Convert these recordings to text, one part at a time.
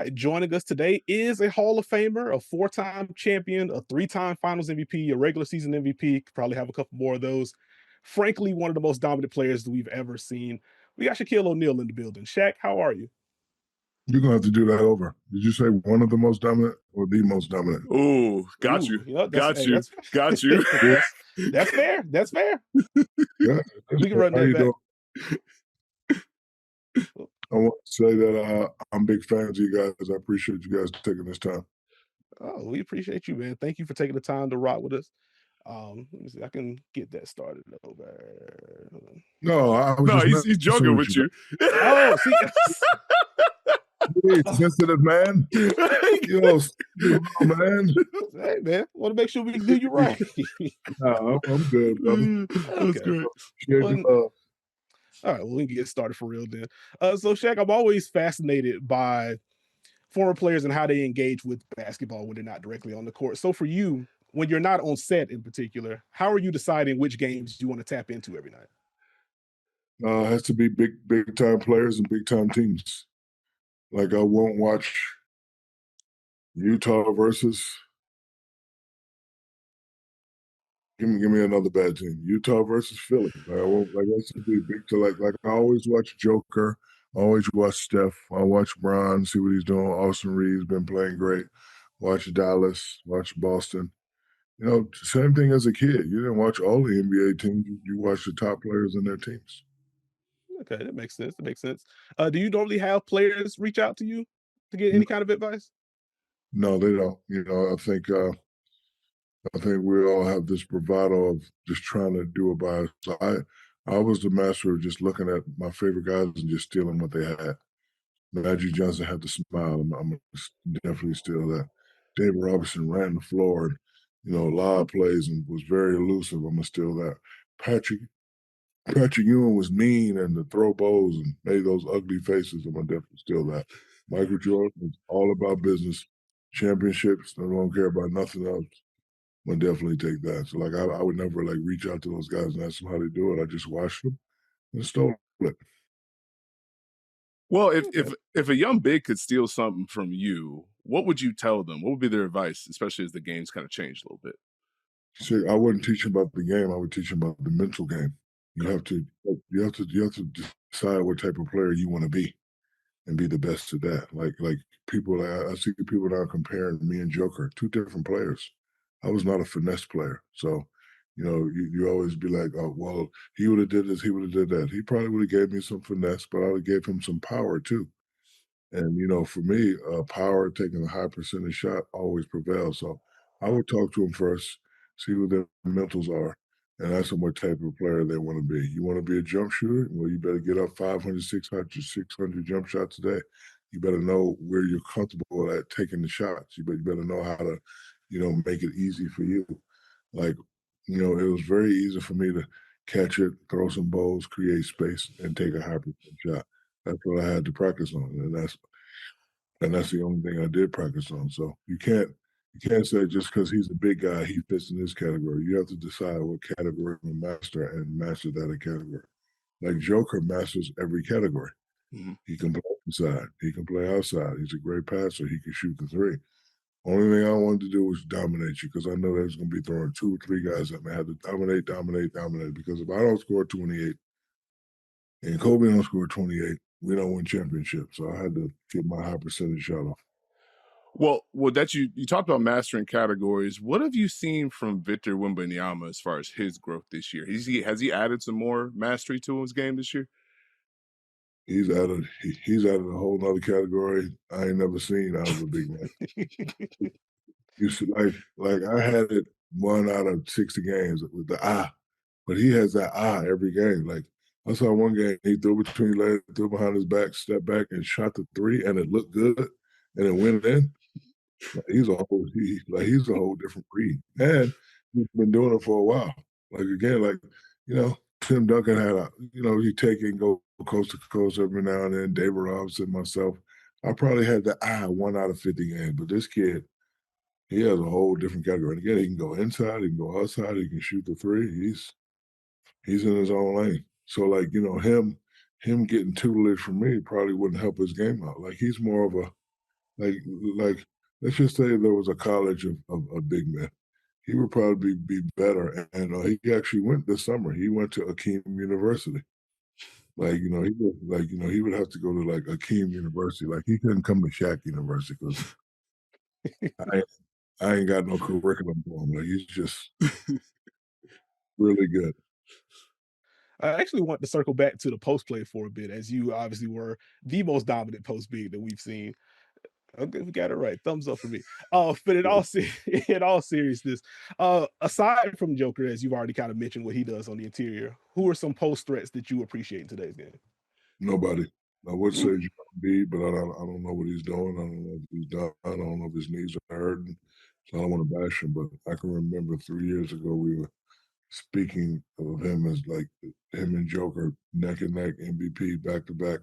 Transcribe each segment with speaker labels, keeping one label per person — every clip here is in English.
Speaker 1: right, joining us today is a Hall of Famer, a four-time champion, a three-time Finals MVP, a regular season MVP. Could probably have a couple more of those. Frankly, one of the most dominant players that we've ever seen. We got Shaquille O'Neal in the building. Shaq, how are you?
Speaker 2: You're gonna have to do that over. Did you say one of the most dominant or the most dominant?
Speaker 3: Ooh, got you.
Speaker 1: Ooh, you know,
Speaker 3: Got
Speaker 1: hey,
Speaker 3: you. Got you.
Speaker 1: that's fair. That's fair.
Speaker 2: Yeah,
Speaker 1: We can run
Speaker 2: how
Speaker 1: that
Speaker 2: you
Speaker 1: back.
Speaker 2: doing? I want to say that I'm big fans of you guys. I appreciate you guys taking this time.
Speaker 1: Oh, we appreciate you, man. Thank you for taking the time to rock with us. Let me see. I can get that started over.
Speaker 2: No, I was
Speaker 3: No,
Speaker 2: just
Speaker 3: he's
Speaker 2: messing
Speaker 3: joking
Speaker 2: with
Speaker 3: with
Speaker 2: you.
Speaker 3: you.
Speaker 1: Oh, see,
Speaker 2: Hey, sensitive man. You know, man.
Speaker 1: hey man, want to make sure we do you right.
Speaker 2: No, I'm good, brother.
Speaker 3: That's
Speaker 1: Okay.
Speaker 3: great.
Speaker 2: Share the love.
Speaker 1: All right, well, we can get started for real then. So Shaq, I'm always fascinated by former players and how they engage with basketball when they're not directly on the court. So for you, when you're not on set in particular, how are you deciding which games you want to tap into every night?
Speaker 2: It has to be big time players and big time teams. Like I won't watch Utah versus give me another bad team. Utah versus Philly. Like, I won't like that's to be big to like I always watch Joker, I always watch Steph, I watch Bron, see what he's doing. Austin Reeves been playing great. Watch Dallas, watch Boston. You know, same thing as a kid. You didn't watch all the NBA teams. You watch the top players in their teams.
Speaker 1: Okay, that makes sense. That makes sense. Do you normally have players reach out to you to get
Speaker 2: No,
Speaker 1: any kind of advice?
Speaker 2: no, they don't. You know, I think we all have this bravado of just trying to do it by us. So I was the master of just looking at my favorite guys and just stealing what they had. Magic Johnson had the smile. I'm gonna definitely steal that. David Robinson ran the floor and a lot of plays and was very elusive. I'm gonna steal that. Patrick Patrick Ewing was mean and to throw bows and made those ugly faces. I'm gonna definitely steal that. Michael Jordan was all about business, championships. I don't care about nothing else. I'm gonna definitely take that. So like I would never like reach out to those guys and ask them how they do it. I just watched them and stole it.
Speaker 3: Well, if
Speaker 1: Okay.
Speaker 3: if if a young big could steal something from you, what would you tell them? What would be their advice, especially as the game's kind of changed a little bit?
Speaker 2: See, I wouldn't teach them about the game. I would teach them about the mental game. You have to you have to decide what type of player you want to be and be the best at that. Like people, I see people now comparing me and Joker, two different players. I was not a finesse player, so you always be like, oh well, he would have did this, he would have did that. He probably would have gave me some finesse, but I would have gave him some power too. And for me, power taking a high percentage shot always prevails. So I would talk to them first, see what their mentals are, and ask them what type of player they want to be. You want to be a jump shooter? Well, you better get up 500, 600 jump shots a day. You better know where you're comfortable at taking the shots. You better know how to, make it easy for you. Like, it was very easy for me to catch it, throw some balls, create space, and take a high percent shot. That's what I had to practice on, and that's the only thing I did practice on. So you can't say just because he's a big guy he fits in this category. You have to decide what category to master and master that category. Like Joker masters every category.
Speaker 3: Mhm.
Speaker 2: He can play inside. He can play outside. He's a great passer. He can shoot the three. Only thing I wanted to do was dominate you because I know there's going to be throwing 2 or 3 guys at me. I had to dominate, dominate, dominate. Because if I don't score 28 and Kobe don't score 28, we don't win championships. So I had to get my high percentage shot off.
Speaker 3: Well, that you talked about mastering categories. What have you seen from Victor Wembanyama as far as his growth this year? Has he added some more mastery to his game this year?
Speaker 2: He's added a whole nother category I ain't never seen out of a big man. You see, like I had it 1 out of 60 games with the eye, but he has that eye every game. Like I saw one game he threw between legs, threw behind his back, stepped back, and shot the three, and it looked good, and it went in. Like he's a whole different breed, and he's been doing it for a while. Like again, Tim Duncan had he take it and go coast to coast every now and then. David Robinson, myself, I probably had the eye 1 out of 50 games, but this kid, he has a whole different category. And again, he can go inside, he can go outside, he can shoot the three. He's in his own lane. So him getting tutelage from me probably wouldn't help his game out. Like he's more of a Like, like let's just say there was a college of big men. He would probably be better. And he actually went this summer. He went to Akeem University. He would have to go to like Akeem University. Like he couldn't come to Shaq University because I, I ain't got no curriculum for him. Like he's just really good.
Speaker 1: I actually want to circle back to the post play for a bit, as you obviously were the most dominant post big that we've seen. Okay, we got it right. Thumbs up for me. But in all seriousness, aside from Joker, as you've already kind of mentioned what he does on the interior, who are some post threats that you appreciate in today's game?
Speaker 2: Nobody. I would say
Speaker 1: Mm,
Speaker 2: Embiid, but I don't know what he's doing. I don't know if he's done. I don't know if his knees are hurting. So I don't want to bash him, but I can remember 3 years ago we were speaking of him as like him and Joker neck and neck MVP back to back.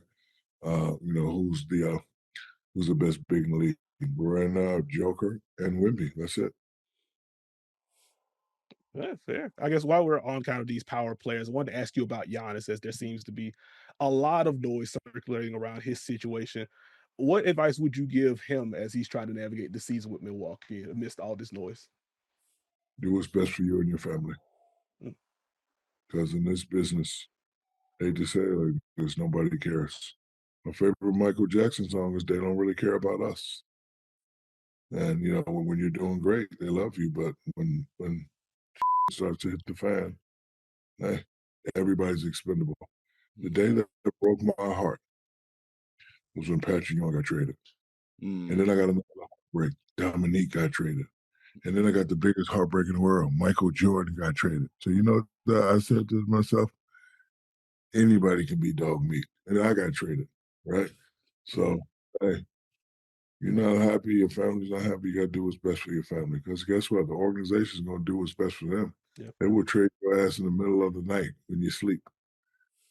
Speaker 2: Who's the best big in the league? Right now, Joker and Wemby. That's it.
Speaker 1: yeah, fair. I guess while we're on kind of these power players, I wanted to ask you about Giannis, as there seems to be a lot of noise circulating around his situation. What advice would you give him as he's trying to navigate the season with Milwaukee amidst all this noise?
Speaker 2: Do what's best for you and your family.
Speaker 1: Mm,
Speaker 2: Because in this business, I hate to say it, like this, nobody cares. My favorite Michael Jackson song is "They Don't Really Care About Us." And when you're doing great, they love you. But when it starts to hit the fan, hey, everybody's expendable. The
Speaker 3: Mm,
Speaker 2: day that broke my heart was when Patrick Young got traded. And
Speaker 3: mm,
Speaker 2: then I got another heartbreak. Dominique got traded. And then I got the biggest heartbreak in the world. Michael Jordan got traded. So I said to myself, anybody can be dog meat. And I got traded, right? So,
Speaker 1: mhm,
Speaker 2: hey, you're not happy, your family's not happy, you got to do what's best for your family. Because guess what? The organization's going to do what's best for them.
Speaker 1: yeah.
Speaker 2: They will trade your ass in the middle of the night when you sleep.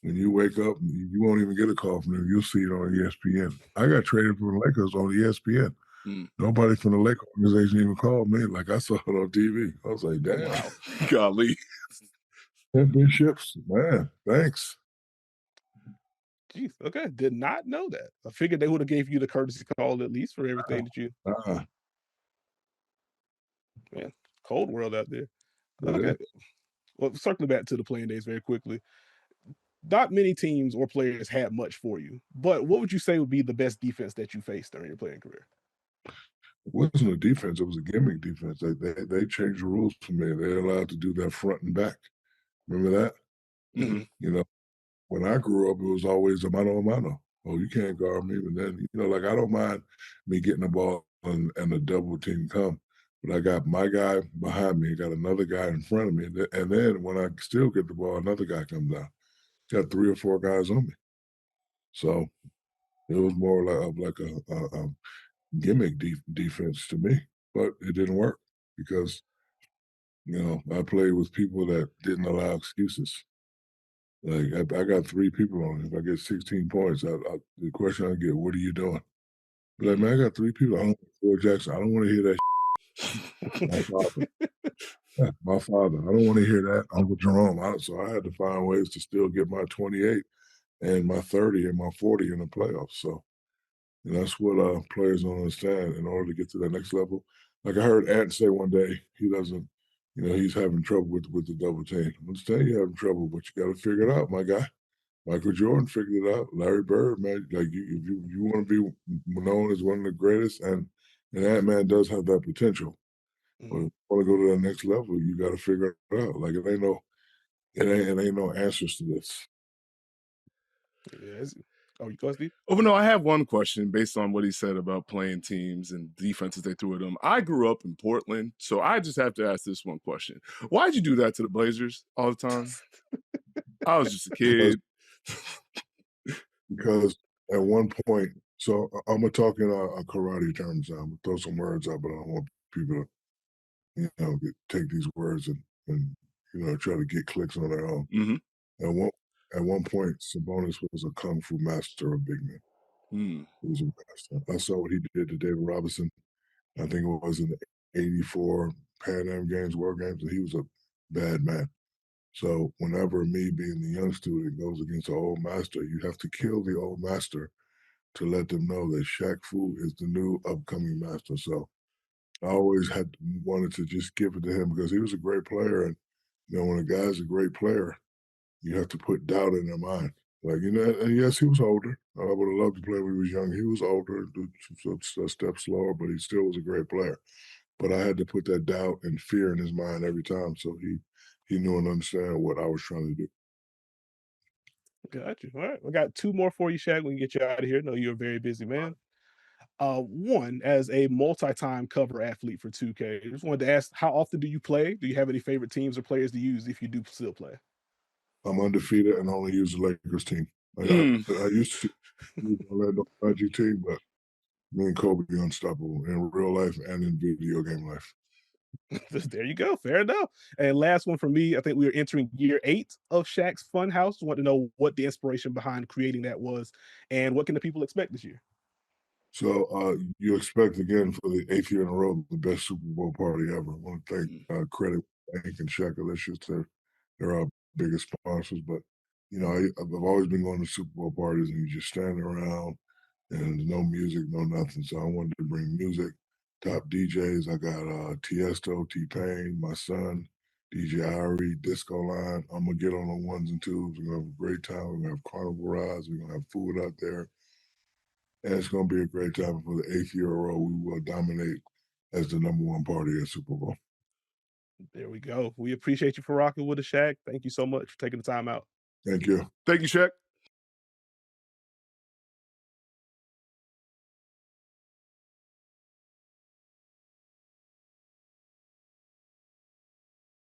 Speaker 2: When you wake up, you won't even get a call from them. You'll see it on ESPN. I got traded from the Lakers on ESPN.
Speaker 3: mm.
Speaker 2: Nobody from the Lakers organization even called me. Like I saw it on TV. I was like, damn,
Speaker 1: Wow.
Speaker 3: Golly.
Speaker 2: championships, man. Thanks.
Speaker 1: Jeez. Okay. Did not know that. I figured they would have gave you the courtesy call at least for everything that you.
Speaker 2: Uh,
Speaker 1: Man, cold world out there.
Speaker 2: it
Speaker 1: Okay.
Speaker 2: is.
Speaker 1: Well, circling back to the playing days very quickly. Not many teams or players had much for you, but what would you say would be the best defense that you faced during your playing career?
Speaker 2: It wasn't a defense. It was a gimmick defense. They changed the rules for me. They're allowed to do that front and back. Remember that?
Speaker 3: Mhm.
Speaker 2: You know, when I grew up, it was always a mano. Oh, you can't guard me. But then, like I don't mind me getting the ball and a double team come. But I got my guy behind me, I got another guy in front of me. And then when I still get the ball, another guy comes down. Got 3 or 4 guys on me. So it was more like a gimmick defense to me. But it didn't work because, I played with people that didn't allow excuses. Like I got 3 people on it. If I get 16 points, the question I get, "What are you doing?" Be like,
Speaker 3: Mm.
Speaker 2: man, I got 3 people. I don't Phil Jackson. I don't want to hear that. My father, yeah, my father. I don't want to hear that. Uncle Jerome. So I had to find ways to still get my 28 and my 30 and my 40 in the playoffs. So that's what players don't understand. In order to get to that next level, like I heard Ant say one day, he doesn't. He's having trouble with the double team. I understand you're having trouble, but you got to figure it out, my guy. Michael Jordan figured it out. Larry Bird, man, like if you want to be known as one of the greatest, and that man does have that potential. But if
Speaker 1: Mhm.
Speaker 2: you want to go to that next level, you got to figure it out. Like it ain't no answers to this.
Speaker 1: Yes. Oh, you go, Steve?
Speaker 3: Oh, but no, I have one question based on what he said about playing teams and defenses they threw at him. I grew up in Portland, so I just have to ask this one question. Why'd you do that to the Blazers all the time? I was just a
Speaker 2: Because
Speaker 3: kid.
Speaker 2: because at one point, so I'm gonna talk in karate terms. I'm gonna throw some words out, but I don't want people to take these words and try to get clicks on their own.
Speaker 3: Mhm.
Speaker 2: At one at one point, Sabonis was a kung fu master of big men.
Speaker 3: Mm.
Speaker 2: He was a master. I saw what he did to David Robinson. I think it was in the '84 Pan Am Games, World Games, and he was a bad man. So whenever me being the young student goes against an old master, you have to kill the old master to let them know that Shaq Fu is the new upcoming master. So I always wanted to just give it to him because he was a great player. And, when a guy's a great player, you have to put doubt in their mind. And yes, he was older. I would have loved to play when he was young. He was older, a step slower, but he still was a great player. But I had to put that doubt and fear in his mind every time, so he knew and understand what I was trying to do.
Speaker 1: Got you. All right. I got 2 more for you, Shaq. We can get you out of here. I know you're a very busy man. One, as a multi-time cover athlete for 2K, I just wanted to ask, how often do you play? Do you have any favorite teams or players to use if you do still play?
Speaker 2: I'm undefeated and only use the Lakers team. I used to use the Orlando Magic team, but me and Kobe are unstoppable in real life and in video game life.
Speaker 1: There you go. Fair enough. And last one for me, I think we are entering year 8 of Shaq's Funhouse. Want to know what the inspiration behind creating that was, and what can the people expect this year?
Speaker 2: So you expect again for the 8th year in a row the best Super Bowl party ever. I want to thank Credit Bank and Shaq Alicious. They're our biggest sponsors. But I've always been going to Super Bowl parties and you just stand around and there's no music, no nothing. So I wanted to bring music, top DJs. I got Tiesto, T-Pain, my son, DJ Irie, Disco Line. I'm gonna get on the ones and twos. We're gonna have a great time. We're gonna have carnival rides. We're gonna have food out there. And it's going to be a great time. For the 8th year in a row, we will dominate as the #1 party at Super Bowl.
Speaker 1: There we go. We appreciate you for rocking with us, Shaq. Thank you so much for taking the time out.
Speaker 2: Thank you.
Speaker 3: Thank you, Shaq.